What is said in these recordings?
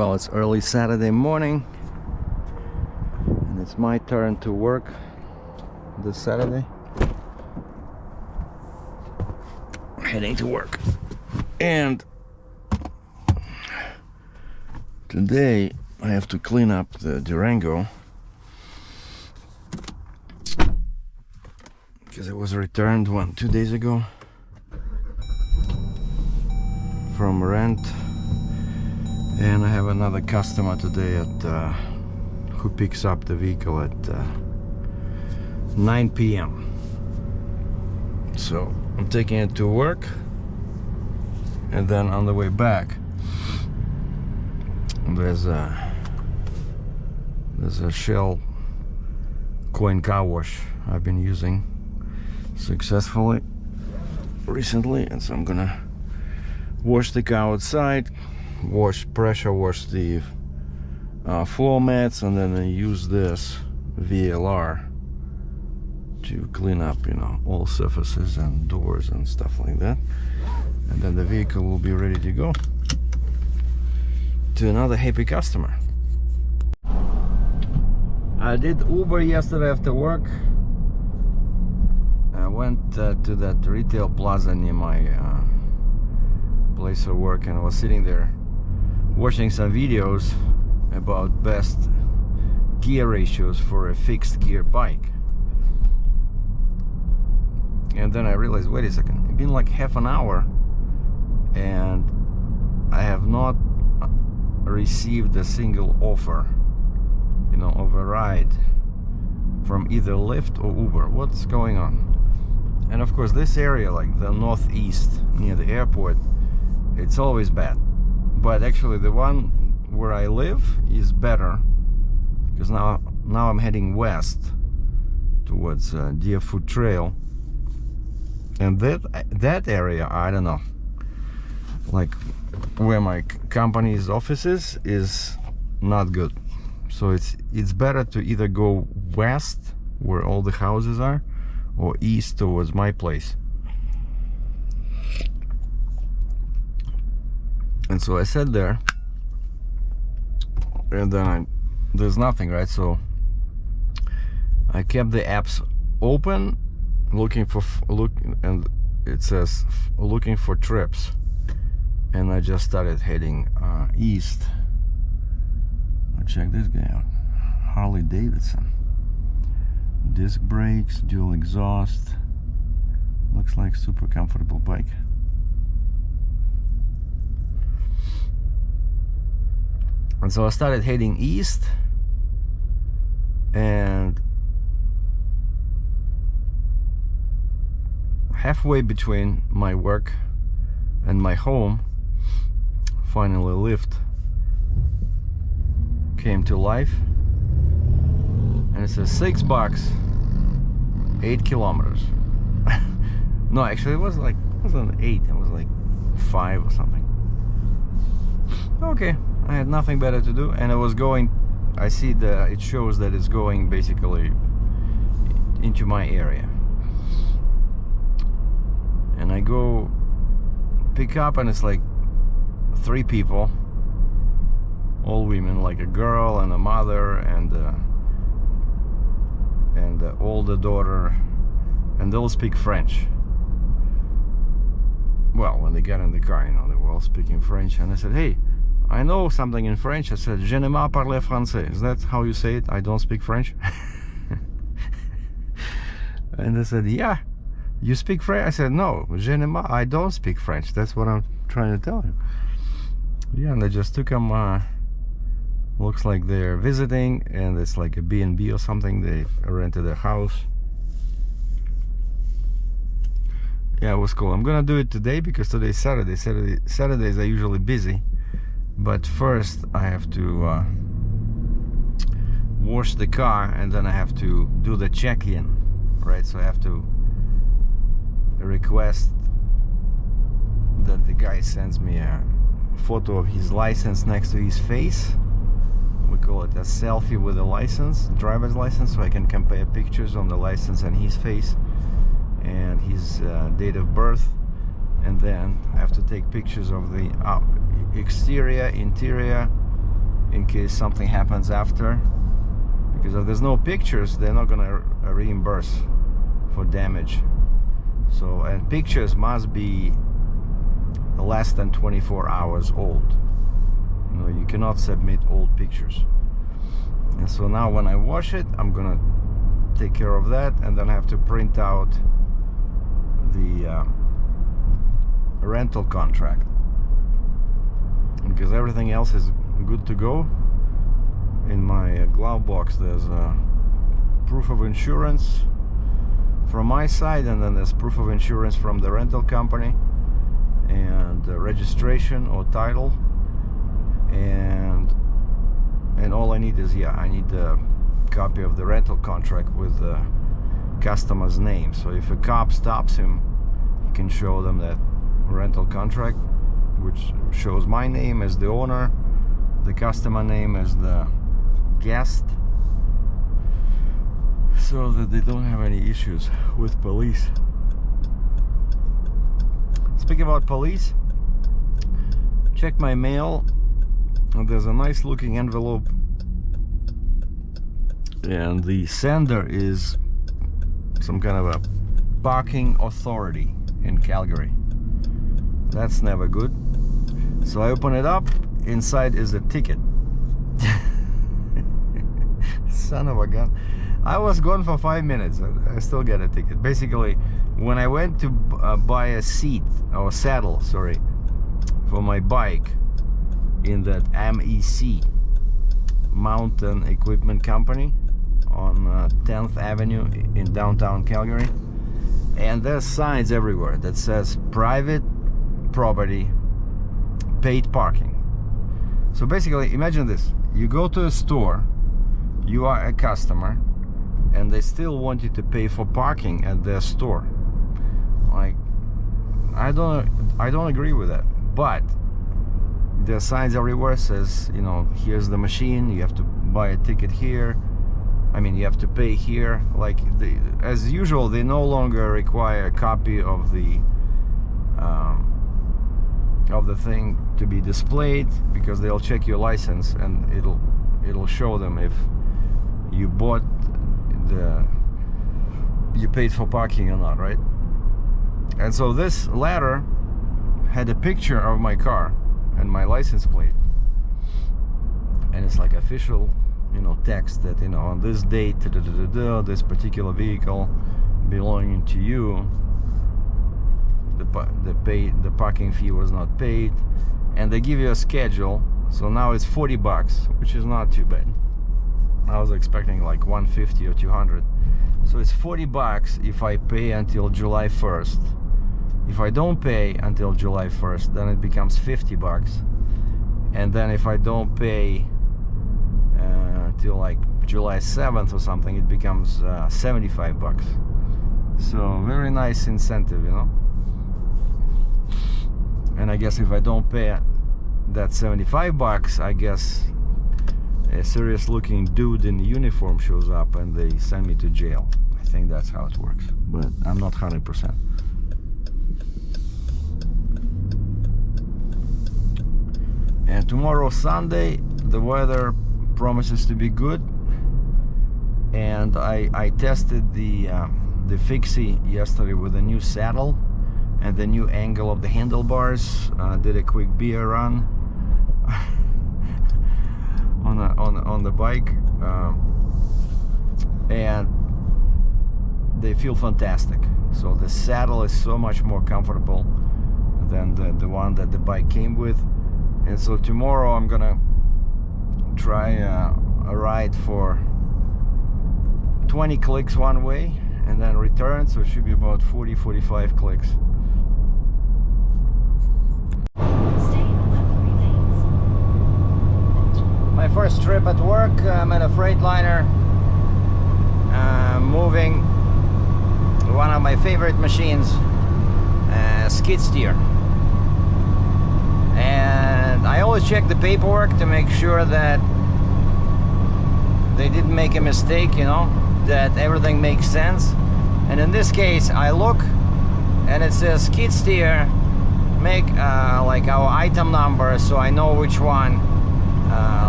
Well, it's early Saturday morning and it's my turn to work this Saturday. Heading to work. And today I have to clean up the Durango because it was returned 2 days ago from rent. And I have another customer today who picks up the vehicle at 9 p.m. So I'm taking it to work, and then on the way back there's a Shell coin car wash I've been using successfully recently, and so I'm gonna wash the car outside, pressure wash the floor mats, and then I use this VLR to clean up, all surfaces and doors and stuff like that, and then the vehicle will be ready to go to another happy customer. I did Uber yesterday after work. I went to that retail plaza near my place of work, and I was sitting there watching some videos about best gear ratios for a fixed gear bike. And then I realized, wait a second, it's been like half an hour and I have not received a single offer, of a ride from either Lyft or Uber. What's going on? And of course this area, like the northeast near the airport, it's always bad. But actually the one where I live is better, because now I'm heading west towards Deerfoot Trail, and that area, I don't know, like where my company's office is not good. So it's better to either go west where all the houses are, or east towards my place. And so I sat there, and then there's nothing, right? So I kept the apps open, and it says looking for trips, and I just started heading east. Check this guy out. Harley Davidson, disc brakes, dual exhaust, looks like super comfortable bike. And so I started heading east, and halfway between my work and my home, finally Lyft came to life, and it says $6, 8 kilometers. No, actually it wasn't 8, it was like 5 or something. Okay, I had nothing better to do, and it was going, I see that it shows that it's going basically into my area. And I go pick up, and it's like 3 people, all women, like a girl and a mother and the older daughter, and they'll speak French. Well, when they got in the car, they were all speaking French, and I said, hey, I know something in French. I said, je n'aime pas parler français. Is that how you say it? I don't speak French. And they said, yeah, you speak French? I said, no, je n'aime pas, I don't speak French. That's what I'm trying to tell you. Yeah, and they just took them, looks like they're visiting, and it's like a B&B or something. They rented a house. Yeah, it was cool. I'm gonna do it today because today's Saturday. Saturdays are usually busy, but first I have to wash the car, and then I have to do the check-in, right? So I have to request that the guy sends me a photo of his license next to his face. We call it a selfie with a license, driver's license, so I can compare pictures on the license and his face and his date of birth. And then I have to take pictures of the exterior, interior, in case something happens after, because if there's no pictures, they're not gonna reimburse for damage. So, and pictures must be less than 24 hours old. You know, you cannot submit old pictures. And so now when I wash it, I'm gonna take care of that, and then I have to print out the rental contract, because everything else is good to go. In my glove box there's a proof of insurance from my side, and then there's proof of insurance from the rental company, and registration or title, and all I need is, I need a copy of the rental contract with the customer's name. So if a cop stops him, he can show them that rental contract, which shows my name as the owner, the customer name as the guest, so that they don't have any issues with police. Speaking about police, check my mail, and there's a nice looking envelope, and the sender is some kind of a parking authority in Calgary. That's never good. So I open it up. Inside is a ticket. Son of a gun. I was gone for 5 minutes and I still get a ticket. Basically, when I went to buy a seat, or saddle, sorry, for my bike in that MEC, Mountain Equipment Company, on 10th Avenue in downtown Calgary, and there's signs everywhere that says private property, paid parking. So basically, imagine this: you go to a store, you are a customer, and they still want you to pay for parking at their store. Like, I don't agree with that. But there are signs everywhere says, you know, here's the machine, you have to buy a ticket here, I mean, you have to pay here. Like, as usual, they no longer require a copy of the thing to be displayed, because they'll check your license and it'll show them if you bought you paid for parking or not, right? And so this letter had a picture of my car and my license plate, and it's like official, you know, text that, you know, on this date, this particular vehicle belonging to you, the parking fee was not paid, and they give you a schedule. So now it's $40, which is not too bad. I was expecting like 150 or 200. So it's $40 if I pay until July 1st. If I don't pay until July 1st, then it becomes $50. And then if I don't pay till like July 7th or something, it becomes $75. So very nice incentive, you know. And I guess if I don't pay that $75, I guess a serious looking dude in uniform shows up and they send me to jail. I think that's how it works, but I'm not 100%. And tomorrow, Sunday, the weather promises to be good, and I tested the fixie yesterday with a new saddle and the new angle of the handlebars. Did a quick beer run on the bike, and they feel fantastic. So the saddle is so much more comfortable than the one that the bike came with. And so tomorrow I'm gonna try a ride for 20 clicks one way and then return, so it should be about 40-45 clicks. My first trip at work, I'm at a Freightliner, moving one of my favorite machines, skid steer. And I always check the paperwork to make sure that they didn't make a mistake, you know, that everything makes sense. And in this case, I look and it says skid steer, make like our item number, so I know which one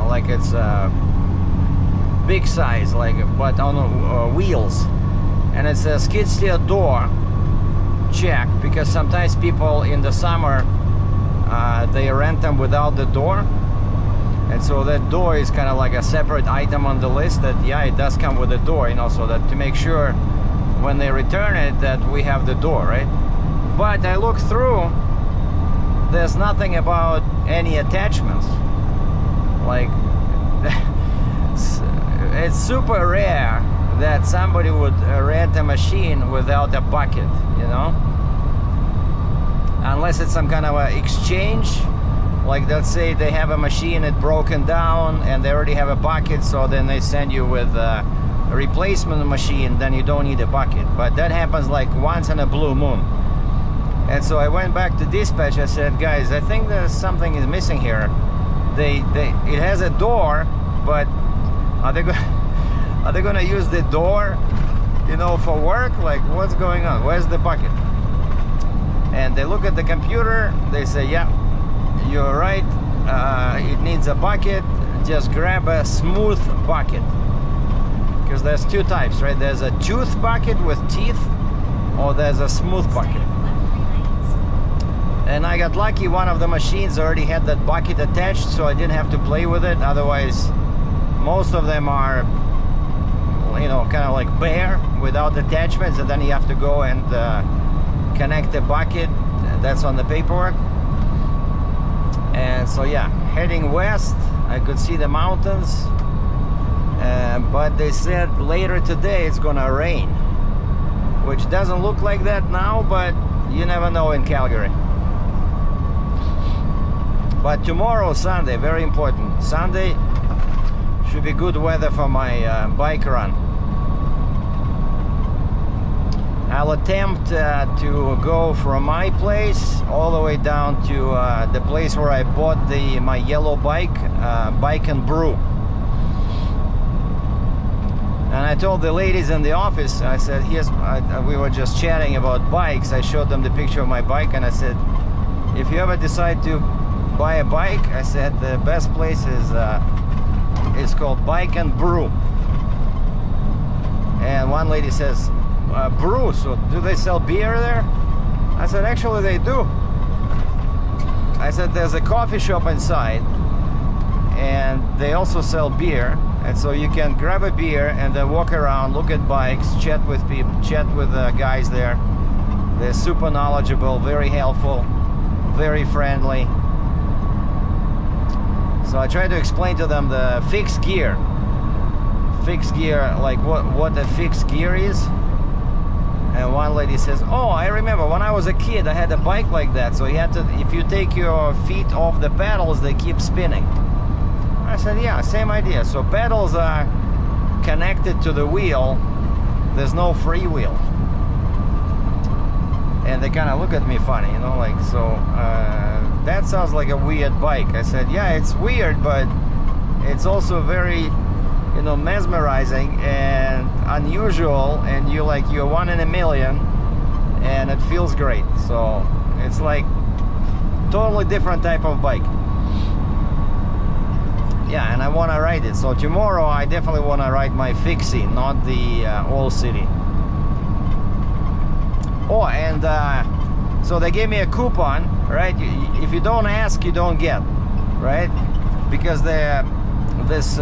like it's big size, like, but on wheels, and it says skid steer door check, because sometimes people in the summer they rent them without the door, and so that door is kind of like a separate item on the list, that yeah, it does come with a door, you know, so that to make sure when they return it that we have the door, right? But I looked through, there's nothing about any attachments. Like, it's super rare that somebody would rent a machine without a bucket, you know, unless it's some kind of a exchange. Like, let's say they have a machine, it broken down, and they already have a bucket, so then they send you with a replacement machine, then you don't need a bucket. But that happens like once in a blue moon. And so I went back to dispatch. I said, guys, I think there's something is missing here. It has a door, but are they going to use the door, you know, for work? Like, what's going on? Where's the bucket? And they look at the computer, they say, yeah, you're right, it needs a bucket. Just grab a smooth bucket, because there's two types, right? There's a tooth bucket with teeth, or there's a smooth bucket. And I got lucky, one of the machines already had that bucket attached, so I didn't have to play with it. Otherwise, most of them are, you know, kind of like bare without attachments, and then you have to go and connect the bucket. That's on the paperwork. And so yeah, heading west, I could see the mountains, but they said later today it's gonna rain, which doesn't look like that now, but you never know in Calgary. But tomorrow, Sunday, very important. Sunday should be good weather for my bike run. I'll attempt to go from my place all the way down to the place where I bought my yellow bike, Bike and Brew. And I told the ladies in the office, I said, we were just chatting about bikes. I showed them the picture of my bike, and I said, if you ever decide to buy a bike, I said the best place is called Bike and Brew. And one lady says, brew, so do they sell beer there? I said, actually they do. I said, there's a coffee shop inside, and they also sell beer, and so you can grab a beer and then walk around, look at bikes, chat with people, chat with the guys there. They're super knowledgeable, very helpful, very friendly. So I tried to explain to them the fixed gear, like what a fixed gear is. And one lady says, oh, I remember when I was a kid, I had a bike like that. So you had to, if you take your feet off the pedals, they keep spinning. I said, yeah, same idea. So pedals are connected to the wheel. There's no free wheel. And they kind of look at me funny, you know, like, so that sounds like a weird bike. I said, yeah, it's weird, but it's also very, you know, mesmerizing and unusual, and you're one in a million, and it feels great. So it's like totally different type of bike. Yeah, and I want to ride it. So tomorrow I definitely want to ride my Fixie, not the All City. Oh, and so they gave me a coupon, right? If you don't ask, you don't get, right? Because this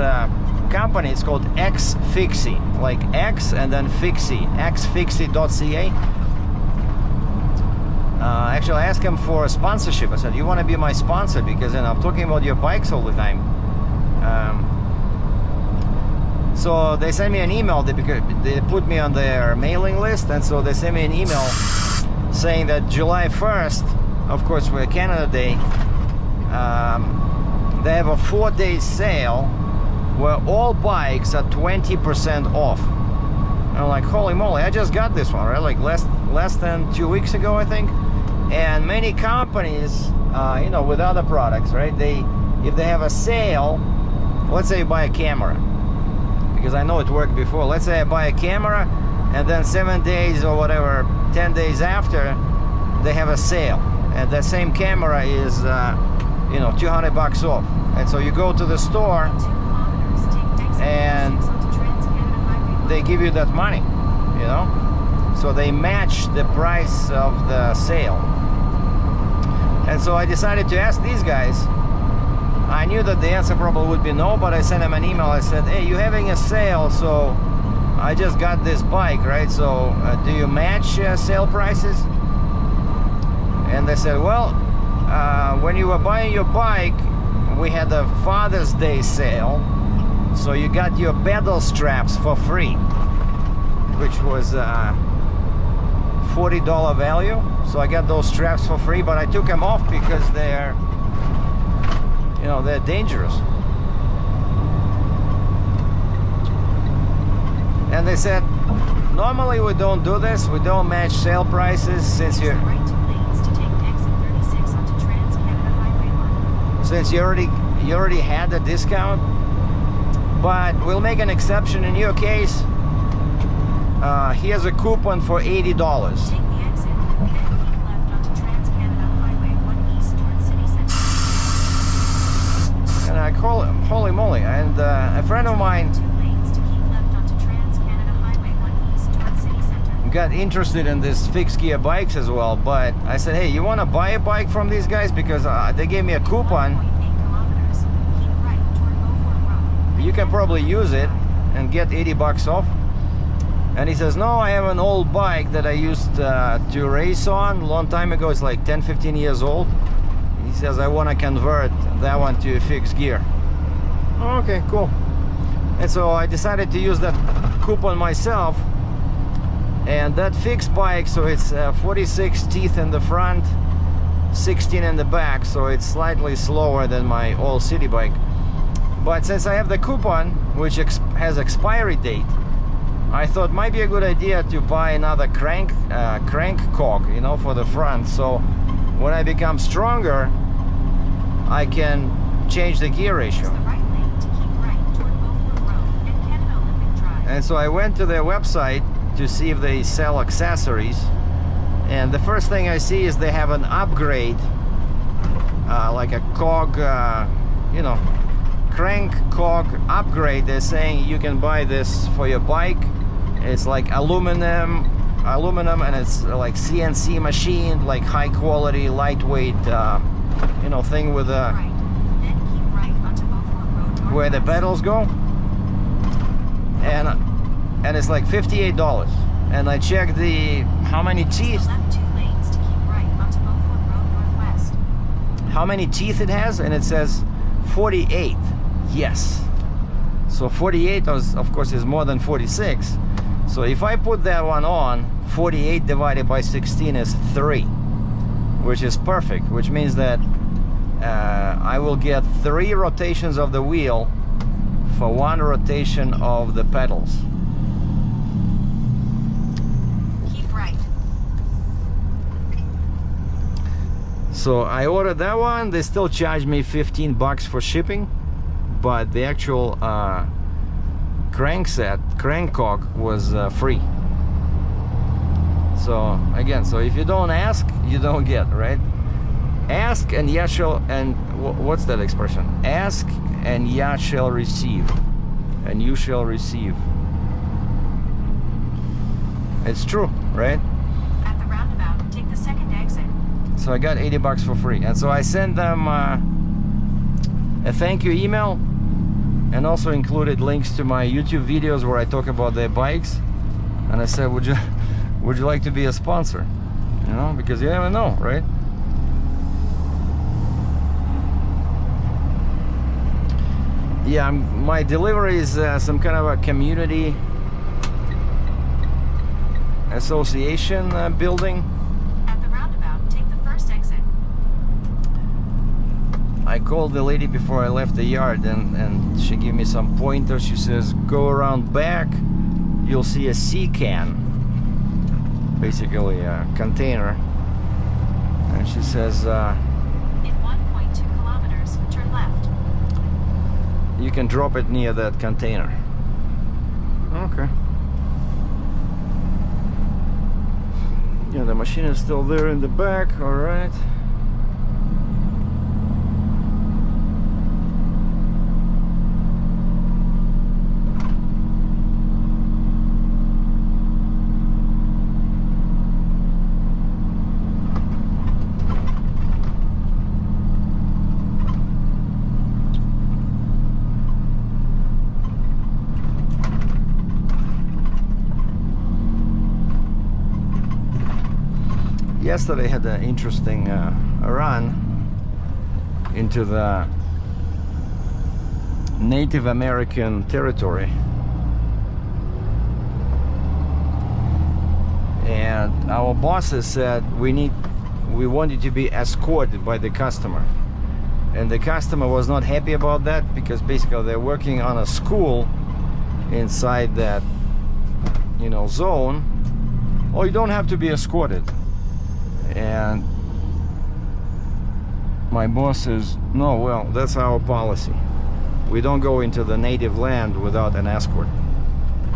company, it's called X Fixie, like X and then Fixie, xfixie.ca. Actually, I asked him for a sponsorship. I said, you want to be my sponsor? Because, you know, I'm talking about your bikes all the time. So they sent me an email, they put me on their mailing list, and so they sent me an email saying that July 1st, of course, we're Canada Day, they have a 4-day sale where all bikes are 20% off. And I'm like, holy moly, I just got this one, right? Like less than 2 weeks ago, I think. And many companies, you know, with other products, right? If they have a sale, let's say you buy a camera, because I know it worked before. Let's say I buy a camera, and then 7 days or whatever, 10 days after, they have a sale, and that same camera is you know, 200 bucks off. And so you go to the store and they give you that money, you know, so they match the price of the sale. And so I decided to ask these guys. I knew that the answer probably would be no, but I sent them an email. I said, hey, you're having a sale, so I just got this bike, right? So do you match sale prices? And they said, well, when you were buying your bike, we had a Father's Day sale, so you got your pedal straps for free, which was $40 value. So I got those straps for free, but I took them off because they're, you know, they're dangerous. And they said, normally we don't do this, we don't match sale prices since you already had a discount, but we'll make an exception in your case. Here's a coupon for $80. Take the exit, then keep left onto Trans-Canada Highway 1 east towards City Center. And I call him, holy moly, and a friend of mine 2 lanes to keep left onto Trans-Canada Highway 1 east towards City Center. got interested in this fixed gear bikes as well, but I said, hey, you want to buy a bike from these guys? Because they gave me a coupon. 1.8 kilometers. Keep right toward Beaufort Road. You can probably use it and get 80 bucks off. And he says, no, I have an old bike that I used to race on a long time ago. It's like 10-15 years old. He says, I want to convert that one to a fixed gear. Okay, cool. And so I decided to use that coupon myself. And that fixed bike, so it's 46 teeth in the front, 16 in the back, so it's slightly slower than my old city bike. But since I have the coupon, which has expiry date, I thought might be a good idea to buy another crank cog, you know, for the front. So when I become stronger, I can change the gear ratio. Use the right lane to keep right toward Beaufort Road and Canada Olympic Drive. And so I went to their website to see if they sell accessories. And the first thing I see is they have an upgrade, like a cog, you know, crank cog upgrade. They're saying you can buy this for your bike. It's like aluminum, and it's like CNC machine, like high quality, lightweight, you know, thing with a Right. Then keep right onto Beaufort Road where the northwest. pedals go, and it's like $58. And I checked the how many teeth, Left 2 lanes to keep right onto Beaufort Road northwest. how many teeth it has, and it says 48. Yes, so 48 of course is more than 46. So if I put that one on, 48 divided by 16 is 3, which is perfect, which means that I will get 3 rotations of the wheel for 1 rotation of the pedals. Keep right. So I ordered that one. They still charge me 15 bucks for shipping, but the actual crank cog was free. So again, so if you don't ask, you don't get, right? Ask and ya shall, and what's that expression? Ask and ya shall receive, and you shall receive. It's true, right? At the roundabout, take the second exit. So I got 80 bucks for free. And so I sent them a thank you email, and also included links to my YouTube videos where I talk about their bikes. And I said, would you like to be a sponsor? You know, because you never know, right? Yeah, my delivery is some kind of a community association building. At the roundabout, take the first exit. I called the lady before I left the yard, and she gave me some pointers. She says, go around back, you'll see a sea can, basically a container. And she says, In 1.2 kilometers, turn left. you can drop it near that container. Okay. Yeah, the machine is still there in the back, all right. yesterday had an interesting run into the Native American territory, and our bosses said we wanted to be escorted by the customer, and the customer was not happy about that because basically they're working on a school inside that, you know, zone. Oh, you don't have to be escorted. And my boss says, no, well, that's our policy. We don't go into the native land without an escort.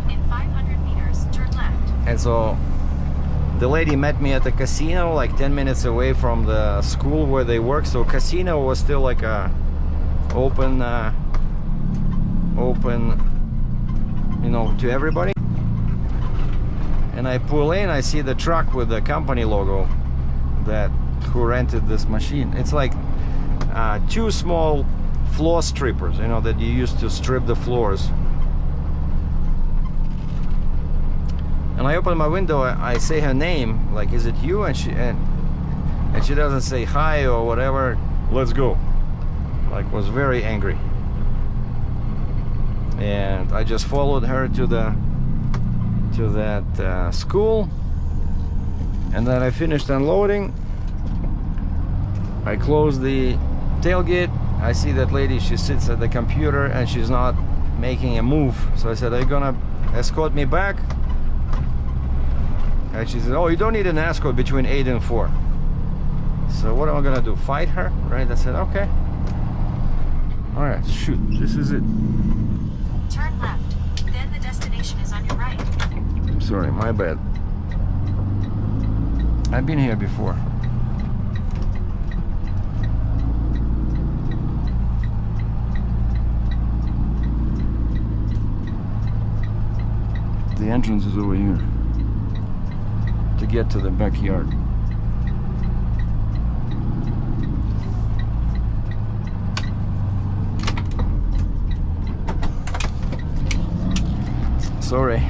In 500 meters, turn left. And so the lady met me at the casino like 10 minutes away from the school where they work. So casino was still like a open, you know, to everybody. And I pull in, I see the truck with the company logo who rented this machine. It's like two small floor strippers, you know, that you use to strip the floors. And I open my window, I say her name, like, is it you? And she doesn't say hi or whatever. Let's go. Like, was very angry. And I just followed her to that school, and then I finished unloading. I closed the tailgate. I see that lady, she sits at the computer and she's not making a move. So I said, are you gonna escort me back? And she said, oh, you don't need an escort between 8 and 4. So what am I gonna do, fight her? Right? I said, okay. All right, shoot, this is it. Turn left. Then the destination is on your right. Sorry, my bad. I've been here before. The entrance is over here to get to the backyard. Sorry.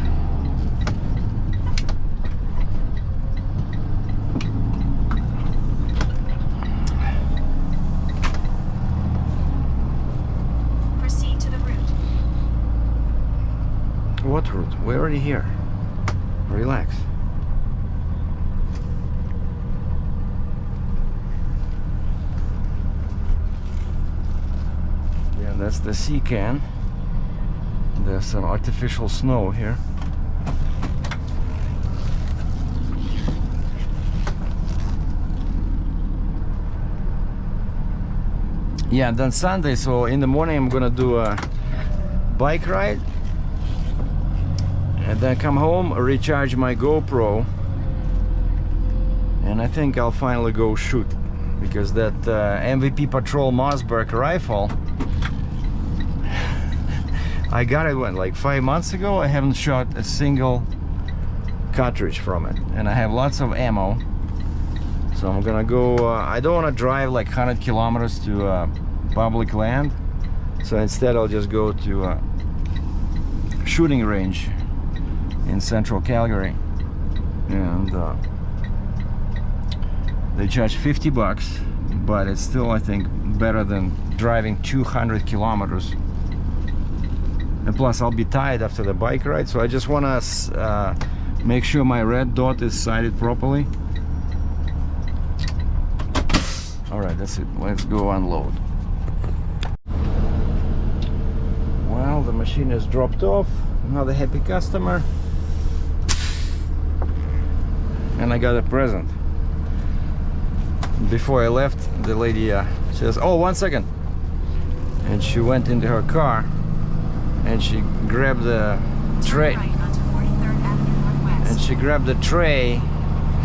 Proceed to the route. What route? We're already here. Relax. Yeah, that's the sea can. There's some artificial snow here. Yeah, then Sunday, so in the morning I'm gonna do a bike ride and then come home, recharge my GoPro, and I think I'll finally go shoot, because that MVP Patrol Mossberg rifle, I got it like 5 months ago. I haven't shot a single cartridge from it, and I have lots of ammo. So I'm gonna go, I don't want to drive like 100 kilometers to public land, so instead I'll just go to a shooting range in central Calgary, and they charge $50, but it's still, I think, better than driving 200 kilometers. And plus I'll be tired after the bike ride, so I just want to make sure my red dot is sighted properly. All right, that's it. Let's go unload. Well, the machine is dropped off. Another happy customer. And I got a present. Before I left, the lady says, oh, 1 second. And she went into her car and she grabbed the tray. Right onto 43rd Avenue Northwest. And she grabbed the tray,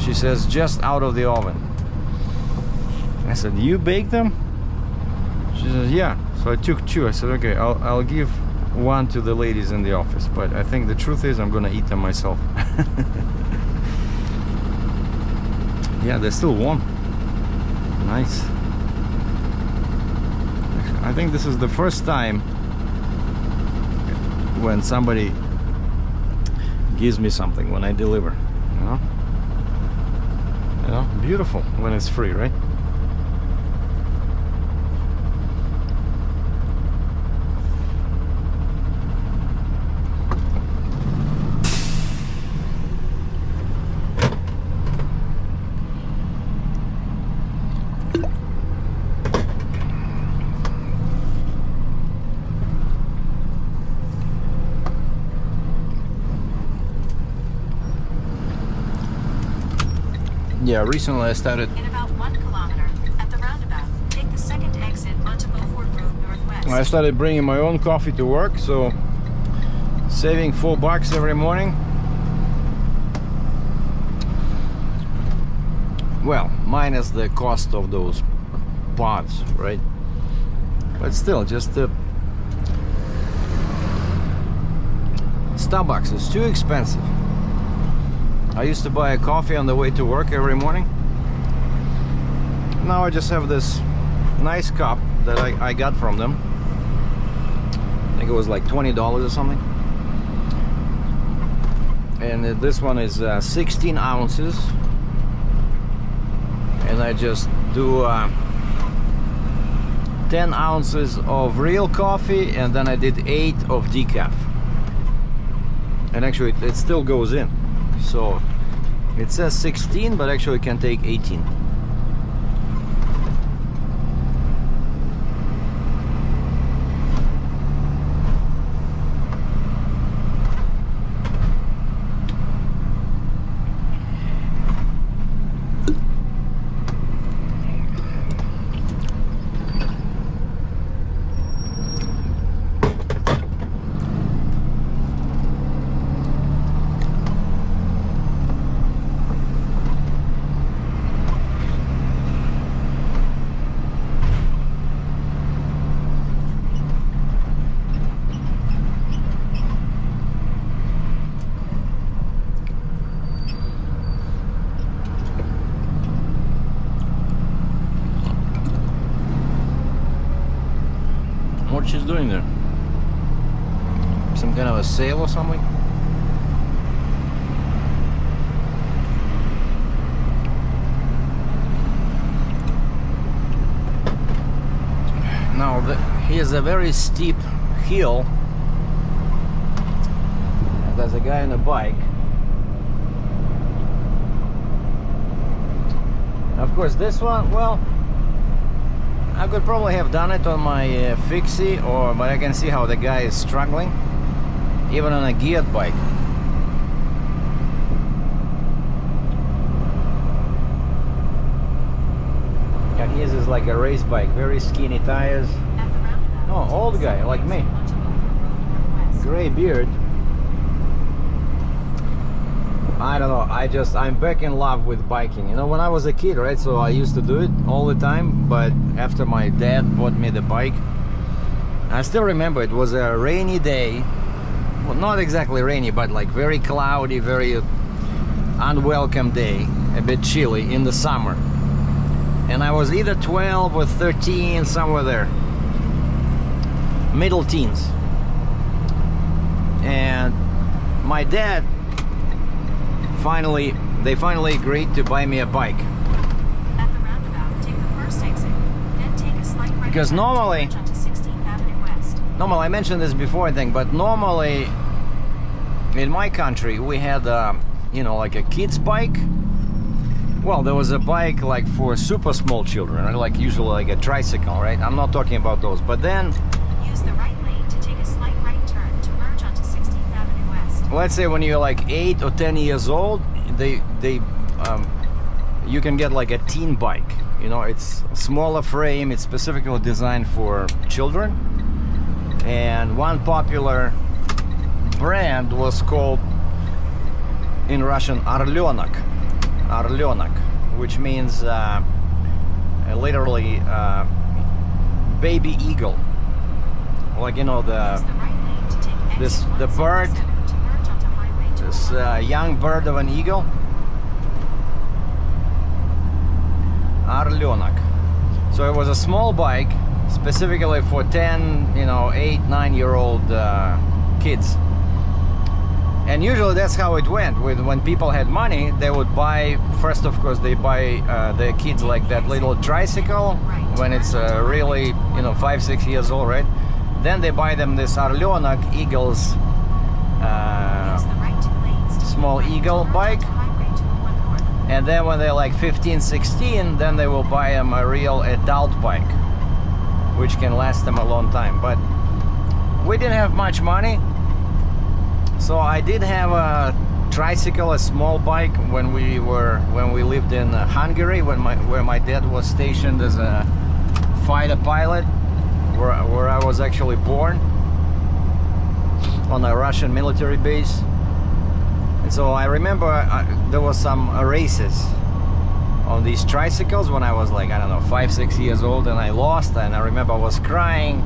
she says, just out of the oven. I said, you baked them? She says, yeah. So I took 2. I said, okay, I'll give 1 to the ladies in the office, but I think the truth is I'm gonna eat them myself. Yeah, they're still warm. Nice. I think this is the first time when somebody gives me something when I deliver, you know? You know, beautiful when it's free, right? Yeah, recently I started. In about 1 kilometer, at the roundabout, take the second exit onto Beaufort Road Northwest. I started bringing my own coffee to work, so saving $4 every morning. Well, minus the cost of those pods, right? But still, just the Starbucks is too expensive. I used to buy a coffee on the way to work every morning. Now I just have this nice cup that I got from them. I think it was like $20 or something. And this one is 16 ounces. And I just do 10 ounces of real coffee, and then I did 8 of decaf. And actually it still goes in. So it says 16, but actually it can take 18. What she's doing there? Some kind of a sale or something? Now here's a very steep hill, and there's a guy on a bike. Of course, this one, well, I could probably have done it on my fixie, but I can see how the guy is struggling, even on a geared bike. And his is like a race bike, very skinny tires. At the roundabout, Oh, old guy like me, onto Beaufort Road Northwest. gray beard. I don't know, I'm back in love with biking. You know, when I was a kid, right, so I used to do it all the time, but after my dad bought me the bike, I still remember it was a rainy day. Well, not exactly rainy, but like very cloudy, very unwelcome day, a bit chilly in the summer. And I was either 12 or 13, somewhere there, middle teens. And my dad they finally agreed to buy me a bike. At the roundabout, take the first exit, then take a slight right Because turn to normally- merge onto 16th Avenue West. Normally, I mentioned this before, I think, but normally in my country we had, you know, like a kid's bike. Well, there was a bike like for super small children, right? Like usually like a tricycle, right? I'm not talking about those. But then, Use the right lane to take a slight right turn to merge onto 16th Avenue West. let's say when you're like 8 or 10 years old, you can get like a teen bike. You know, it's a smaller frame. It's specifically designed for children. And one popular brand was called in Russian Orleanak, which means literally baby eagle. Like, you know, Use the right lane to take exit the bird, 177 to merge onto Highway 2. this young bird of an eagle. Orleanak. So it was a small bike specifically for 10, you know, 8, 9-year-old kids. And usually that's how it went. When people had money, they would buy, first of course they buy their kids like that little tricycle when it's really, you know, 5-6 years old, right? Then they buy them this Orleanak Eagles, small Eagle bike. And then when they're like 15-16, then they will buy them a real adult bike, which can last them a long time. But we didn't have much money, so I did have a tricycle, a small bike, when we lived in Hungary, where my dad was stationed as a fighter pilot, where I was actually born, on a Russian military base. And so I remember there was some races on these tricycles when I was like, I don't know, 5-6 years old, and I lost, and I remember I was crying,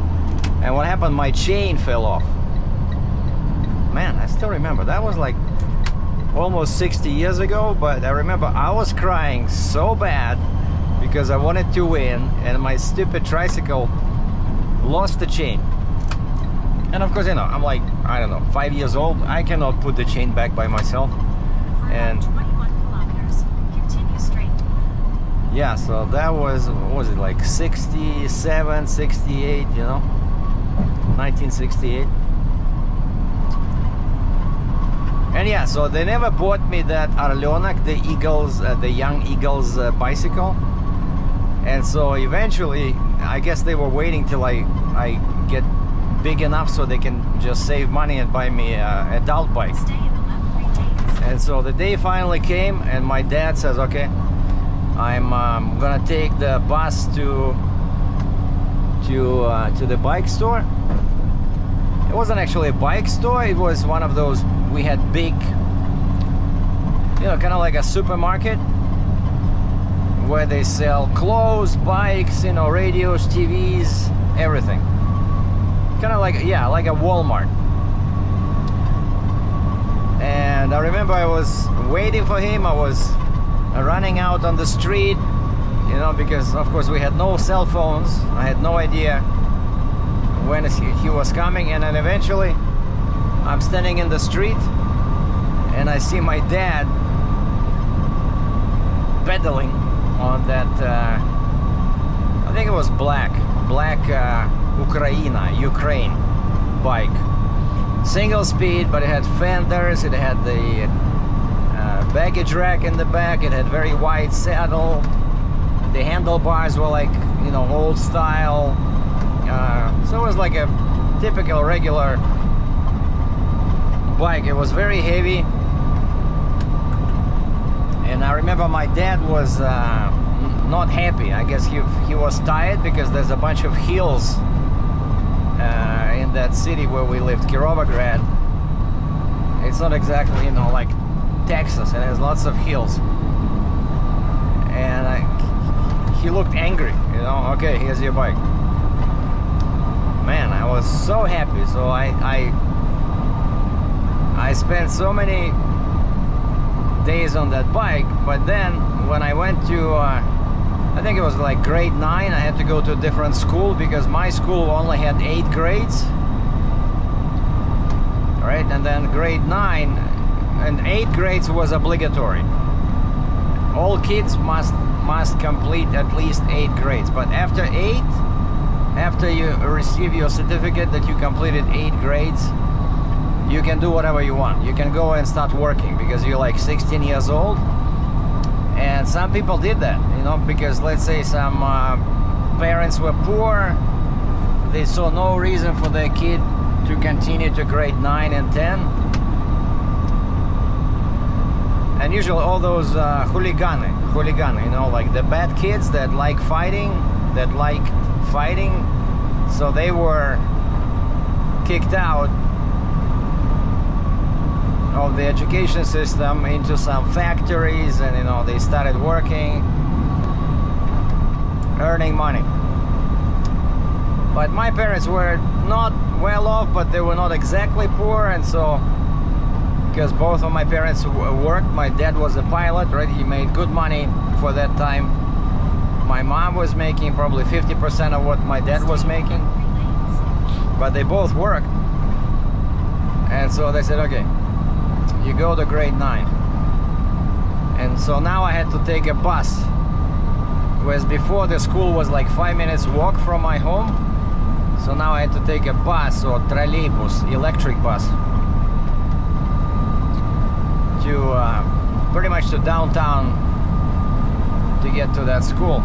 and what happened, my chain fell off. Man, I still remember, that was like almost 60 years ago, but I remember I was crying so bad because I wanted to win, and my stupid tricycle lost the chain. And of course, you know, I'm like, I don't know, 5 years old, I cannot put the chain back by myself. And 21 kilometers, continue straight. yeah, so that was, what was it, like 67, 68, you know, 1968. And yeah, so they never bought me that Orleanak, the Eagles, the Young Eagles bicycle. And so eventually, I guess they were waiting till I get big enough so they can just save money and buy me an adult bike. Stay in the left 3 lanes. And so the day finally came, and my dad says, okay, I'm gonna take the bus to the bike store. It wasn't actually a bike store, it was one of those, we had big, you know, kind of like a supermarket where they sell clothes, bikes, you know, radios, TVs, everything. Kind of like, yeah, like a Walmart. And I remember I was waiting for him. I was running out on the street, you know, because of course we had no cell phones. I had no idea when he was coming. And then eventually I'm standing in the street and I see my dad pedaling on that, I think it was black Ukraine bike. Single speed, but it had fenders, it had the baggage rack in the back, it had very wide saddle, the handlebars were like, you know, old style, so it was like a typical regular bike. It was very heavy, and I remember my dad was not happy. I guess he was tired because there's a bunch of hills in that city where we lived, Kirovograd. It's not exactly, you know, like Texas. It has lots of hills. And he looked angry, you know. Okay, here's your bike. Man, I was so happy. So I spent so many days on that bike. But then when I went to I think it was like grade 9, I had to go to a different school because my school only had 8 grades. Right, and then grade 9 and 8 grades was obligatory. All kids must complete at least 8 grades. But after 8, after you receive your certificate that you completed 8 grades, you can do whatever you want. You can go and start working because you're like 16 years old. And some people did that, you know, because let's say some parents were poor, they saw no reason for their kid to continue to grade 9 and 10. And usually all those hooligan, you know, like the bad kids that like fighting, so they were kicked out of the education system into some factories, and you know, they started working, earning money. But my parents were not well off, but they were not exactly poor. And so, because both of my parents worked, my dad was a pilot, right? He made good money for that time. My mom was making probably 50% of what my dad was making, but they both worked. And so they said, okay, you go to grade 9. And so now I had to take a bus, whereas before the school was like 5 minutes walk from my home. So now I had to take a bus or trolleybus, electric bus, to pretty much to downtown to get to that school.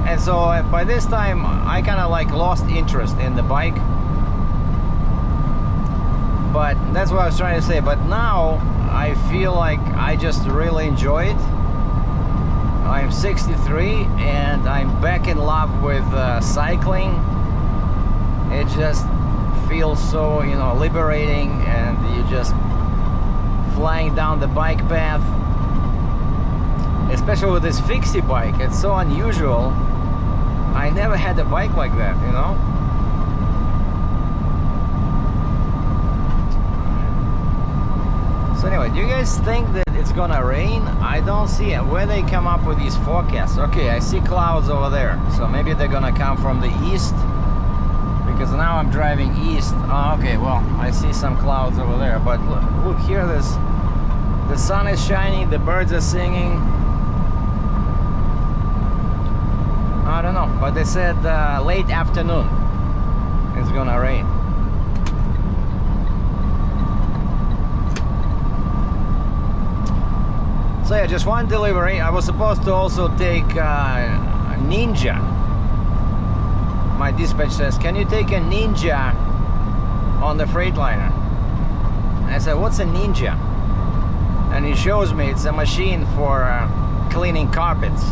And so by this time I kind of like lost interest in the bike, but that's what I was trying to say. But now I feel like I just really enjoy it. I'm 63 and I'm back in love with cycling. It just feels so, you know, liberating, and you just flying down the bike path, especially with this fixie bike. It's so unusual. I never had a bike like that, you know. So anyway, do you guys think that it's gonna rain? I don't see it. Where they come up with these forecasts? Okay, I see clouds over there, so maybe they're gonna come from the east, because now I'm driving east. Oh, okay, well, I see some clouds over there, but look here, the sun is shining, the birds are singing. I don't know, but they said late afternoon it's gonna rain. So yeah, just one delivery. I was supposed to also take Ninja. My dispatch says, can you take a Ninja on the Freightliner? I said, what's a Ninja? And he shows me it's a machine for cleaning carpets.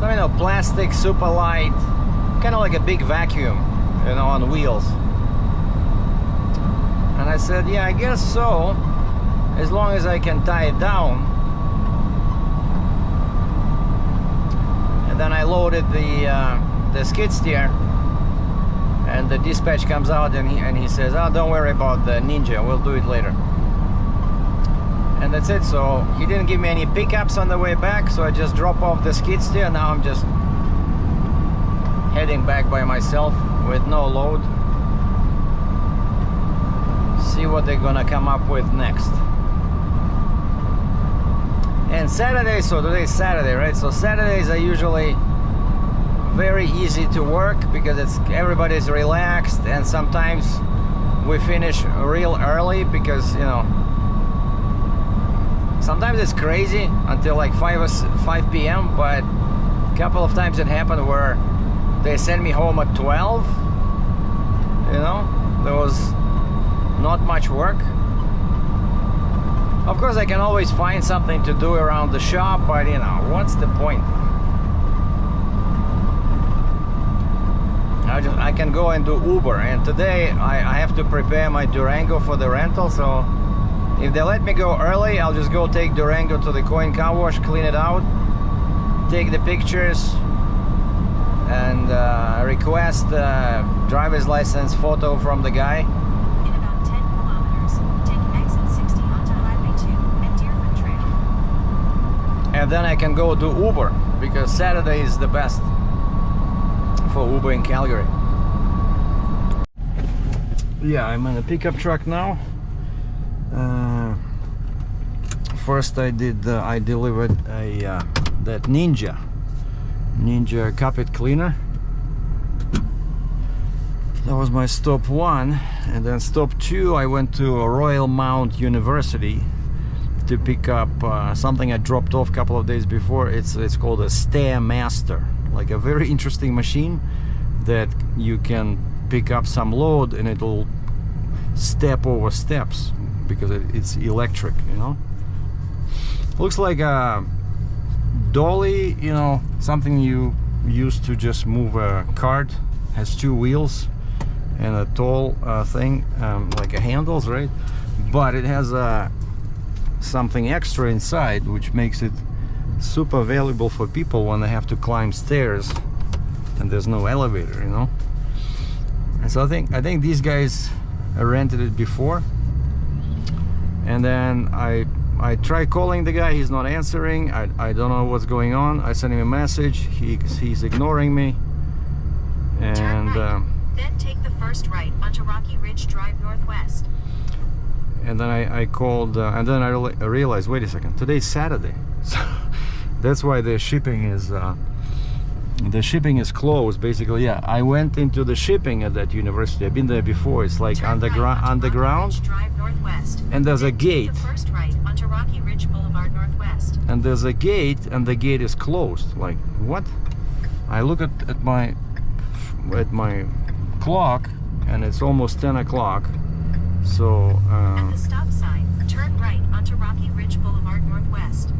So, you know, plastic, super light, kind of like a big vacuum, you know, on wheels. And I said, yeah, I guess so, as long as I can tie it down. And then I loaded the skid steer, and the dispatch comes out and he says, oh, don't worry about the Ninja, we'll do it later. And that's it. So he didn't give me any pickups on the way back, so I just drop off the skid steer. Now I'm just heading back by myself with no load. See what they're gonna come up with next. And Saturday, so today's Saturday, right? So Saturdays are usually very easy to work because everybody's relaxed, and sometimes we finish real early because, you know, sometimes it's crazy until like 5 p.m. but a couple of times it happened where they send me home at 12. You know, there was not much work. Of course, I can always find something to do around the shop, but you know, what's the point? I can go and do Uber, and today I have to prepare my Durango for the rental, so if they let me go early, I'll just go take Durango to the coin car wash, clean it out, take the pictures, and request a driver's license photo from the guy. In about 10 kilometers, take exit 60 onto Highway 2 and Deerfoot Trail. And then I can go do Uber, because Saturday is the best for Uber in Calgary. Yeah, I'm in a pickup truck now. First I delivered that Ninja carpet cleaner. That was my stop 1, and then stop 2 I went to Royal Mount University to pick up something I dropped off a couple of days before. It's called a Stairmaster, like a very interesting machine that you can pick up some load and it'll step over steps because it's electric, you know. Looks like a dolly, you know, something you use to just move a cart. Has 2 wheels and a tall thing, like a handles, right? But it has something extra inside, which makes it super valuable for people when they have to climb stairs and there's no elevator, you know. And so I think these guys rented it before, and then I tried calling the guy. He's not answering. I don't know what's going on. I sent him a message. He's ignoring me. And turn right, then take the first right onto Rocky Ridge Drive Northwest. And then I called, and then I realized, wait a second, today's Saturday. So that's why the shipping is closed, basically. Yeah, I went into the shipping at that university. I've been there before. It's like Turn right underground. onto Rocky Ridge Drive northwest. And there's a Then take gate. the first right onto Rocky Ridge Boulevard northwest. And there's a gate, and the gate is closed. Like, what? I look at my clock, and it's almost 10 o'clock. So At the stop sign, turn right onto Rocky Ridge Boulevard northwest.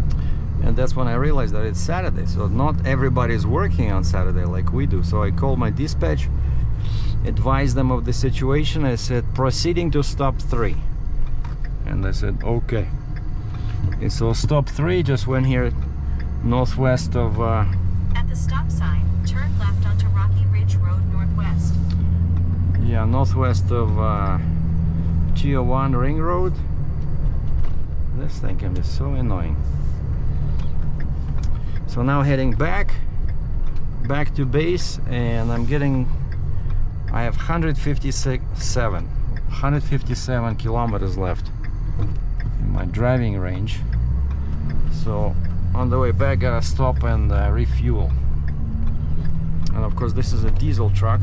and that's when I realized that it's Saturday, so not everybody's working on Saturday like we do. So I called my dispatch, advised them of the situation. I said, proceeding to stop 3, and they said, okay. Okay, so stop 3 just went here northwest of At the stop sign, turn left onto Rocky Ridge Road northwest. yeah, northwest of 201 Ring Road. This thing can be so annoying. So now heading back to base, and I have 157 kilometers left in my driving range. So on the way back, gotta stop and refuel. And of course, this is a diesel truck.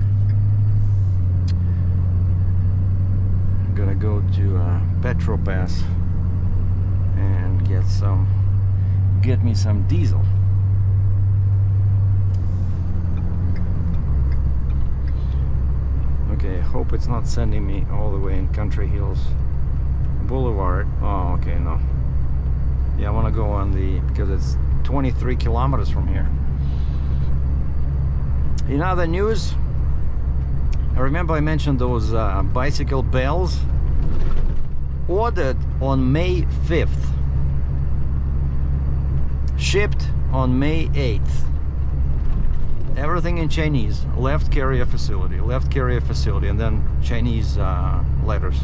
I'm gonna go to Petropass and get me some diesel. Okay, hope it's not sending me all the way in Country Hills Boulevard. Oh, okay, no. Yeah, I want to go on because it's 23 kilometers from here. In other news, I remember I mentioned those bicycle bells ordered on May 5th, shipped on May 8th. Everything in Chinese, left carrier facility, and then Chinese letters.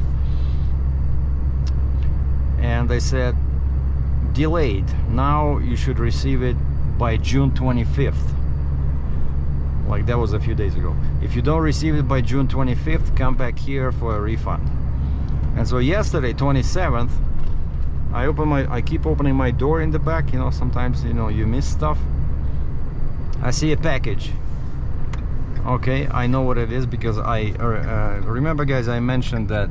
And they said, delayed. Now you should receive it by June 25th. Like that was a few days ago. If you don't receive it by June 25th, come back here for a refund. And so yesterday, 27th, I keep opening my door in the back. You know, sometimes, you know, you miss stuff. I see a package. Okay, I know what it is because I remember, guys, I mentioned that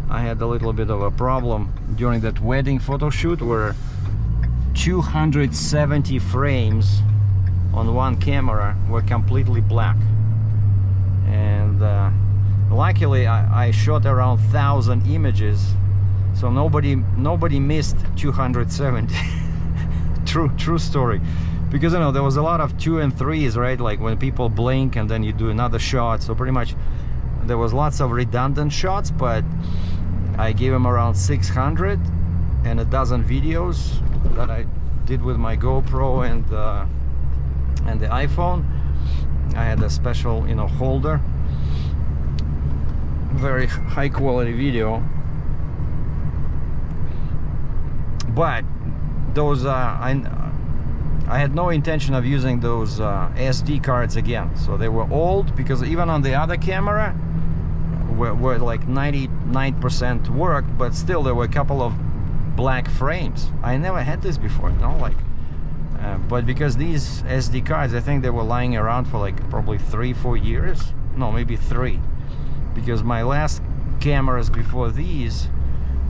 I had a little bit of a problem during that wedding photo shoot where 270 frames on one camera were completely black. And luckily I shot around 1,000 images, so nobody missed 270. True story. Because, you know, there was a lot of 2 and 3s, right? Like when people blink and then you do another shot. So pretty much there was lots of redundant shots, but I gave him around 600 and a dozen videos that I did with my GoPro and the iPhone. I had a special, you know, holder. Very high quality video. But those I had no intention of using those SD cards again. So they were old, because even on the other camera were like 99% worked, but still there were a couple of black frames. I never had this before, you know, like but because these SD cards, I think they were lying around for like probably 3-4 years. No, maybe 3, because my last cameras before these,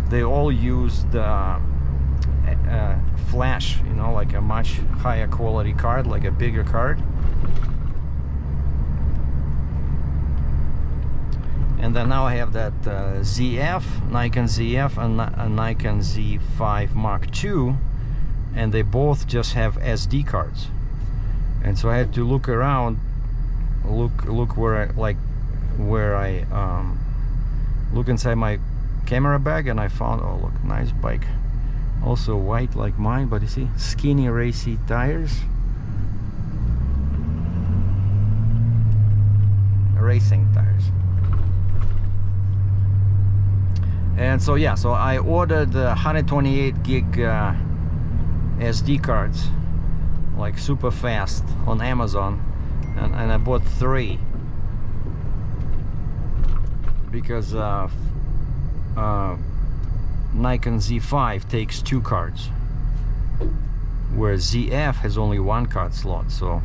they all used flash, you know, like a much higher quality card, like a bigger card. And then now I have that ZF, Nikon ZF, and a Nikon Z5 Mark II, and they both just have SD cards. And so I had to look around, look where I look inside my camera bag, and I found, oh look, nice bike. Also white like mine, but you see, skinny racy tires. Racing tires. And so yeah, so I ordered 128 gig SD cards, like super fast, on Amazon, and I bought 3 Nikon Z5 takes 2 cards, where ZF has only 1 card slot. So,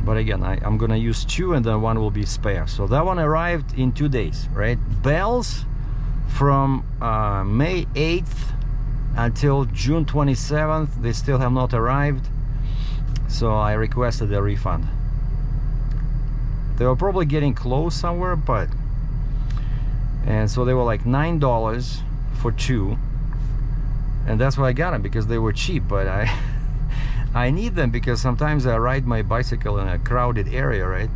but again, I'm gonna use 2 and then 1 will be spare. So that one arrived in 2 days, right? Bells from May 8th until June 27th, they still have not arrived. So I requested a refund. They were probably getting close somewhere, but, and so they were like $9 for 2, and that's why I got them, because they were cheap. But I need them because sometimes I ride my bicycle in a crowded area, right?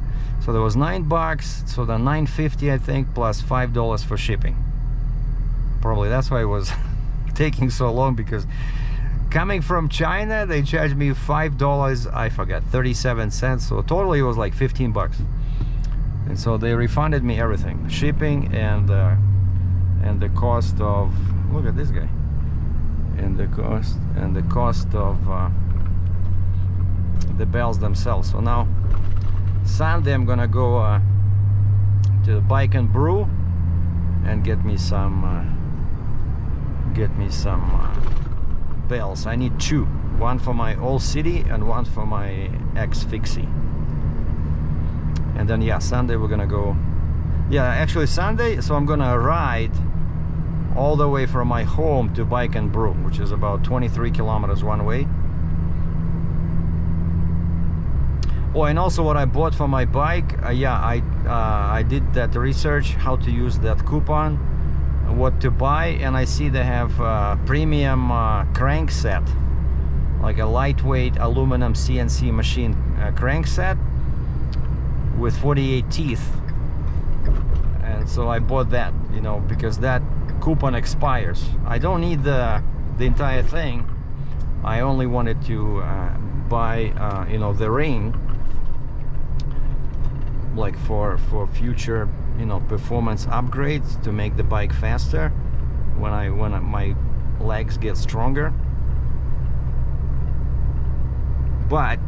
So there was $9, so then $9.50 I think, plus $5 for shipping. Probably that's why it was taking so long, because coming from China they charged me $5, I forgot, 37 cents, so totally it was like 15 bucks. And so they refunded me everything, shipping and the cost of, look at this guy, and the cost of the bells themselves. So now Sunday I'm gonna go to the Bike and Brew and get me some bells. I need 2, one for my old city and one for my ex-fixie. And then yeah, Sunday we're gonna go, yeah, actually Sunday, so I'm gonna ride all the way from my home to Bike and Brew, which is about 23 kilometers one way. Oh, and also what I bought for my bike, yeah, I did that research how to use that coupon, what to buy, and I see they have premium crank set, like a lightweight aluminum CNC machine crank set with 48 teeth. And so I bought that, you know, because that coupon expires. I don't need the entire thing. I only wanted to buy you know, the ring, like for future, you know, performance upgrades to make the bike faster when my legs get stronger. But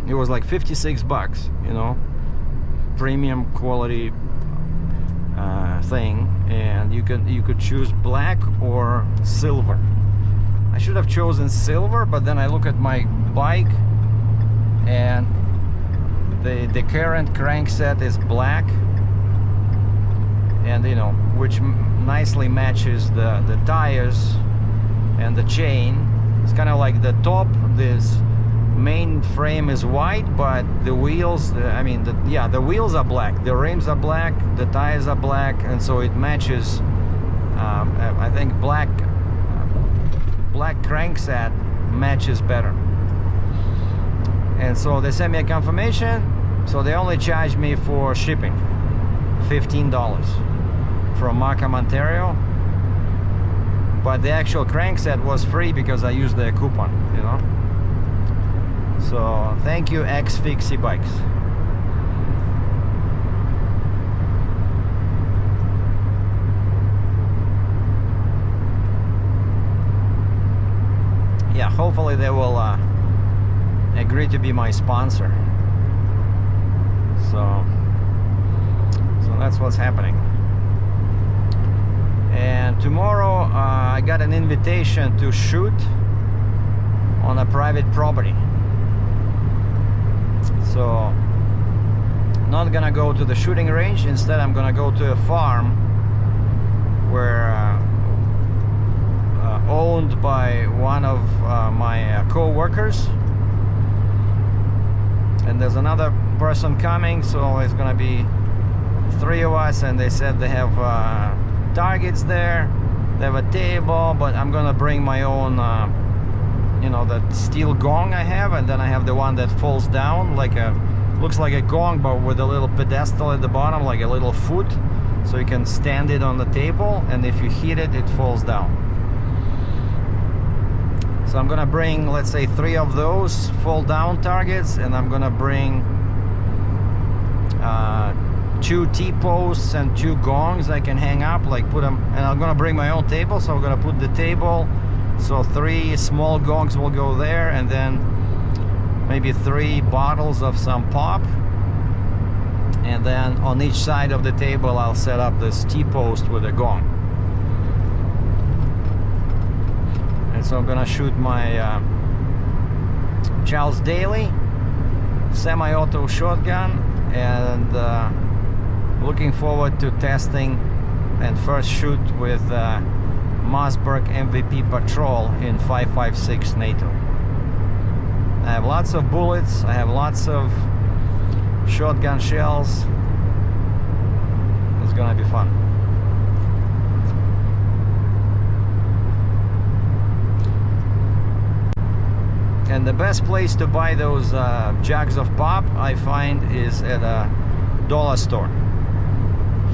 it was like 56 bucks, you know, premium quality thing, and you could choose black or silver. I should have chosen silver, but then I look at my bike and the current crank set is black, and you know, which nicely matches the tires and the chain. It's kind of like the top, this main frame is white, but the wheels, the wheels are black, the rims are black, the tires are black, and so it matches. I think black crankset matches better. And so they sent me a confirmation, so they only charged me for shipping $15 from Markham, Ontario, but the actual crankset was free because I used their coupon, you know. So thank you, ex-fixie bikes. Yeah, hopefully they will agree to be my sponsor. So that's what's happening. And tomorrow I got an invitation to shoot on a private property. So not gonna go to the shooting range, instead I'm gonna go to a farm where owned by one of my co-workers, and there's another person coming, so it's gonna be 3 of us, and they said they have targets there, they have a table, but I'm gonna bring my own you know, that steel gong I have, and then I have the one that falls down, like looks like a gong but with a little pedestal at the bottom, like a little foot, so you can stand it on the table, and if you hit it, it falls down. So I'm gonna bring, let's say, 3 of those fall down targets, and I'm gonna bring 2 T-posts and 2 gongs I can hang up, like put them, and I'm gonna bring my own table, so I'm gonna put the table, so 3 small gongs will go there, and then maybe 3 bottles of some pop, and then on each side of the table I'll set up this T-post with a gong. And so I'm gonna shoot my Charles Daly semi-auto shotgun, and looking forward to testing and first shoot with Mossberg MVP Patrol in 5.56 NATO. I have lots of bullets, I have lots of shotgun shells. It's gonna be fun. And the best place to buy those jugs of pop, I find, is at a dollar store.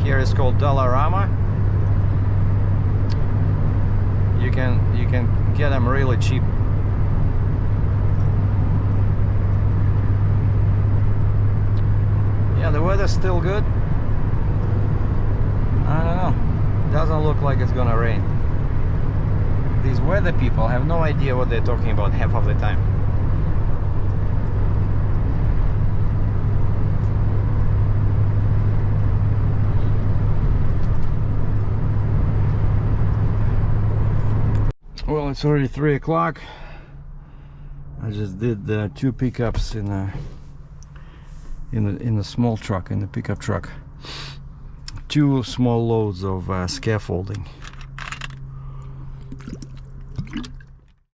Here it's called Dollarama. You can get them really cheap. Yeah, the weather's still good. I don't know. Doesn't look like it's gonna rain. These weather people have no idea what they're talking about half of the time. Well, it's already 3 o'clock. I just did 2 pickups in a small truck, in the pickup truck. 2 small loads of scaffolding.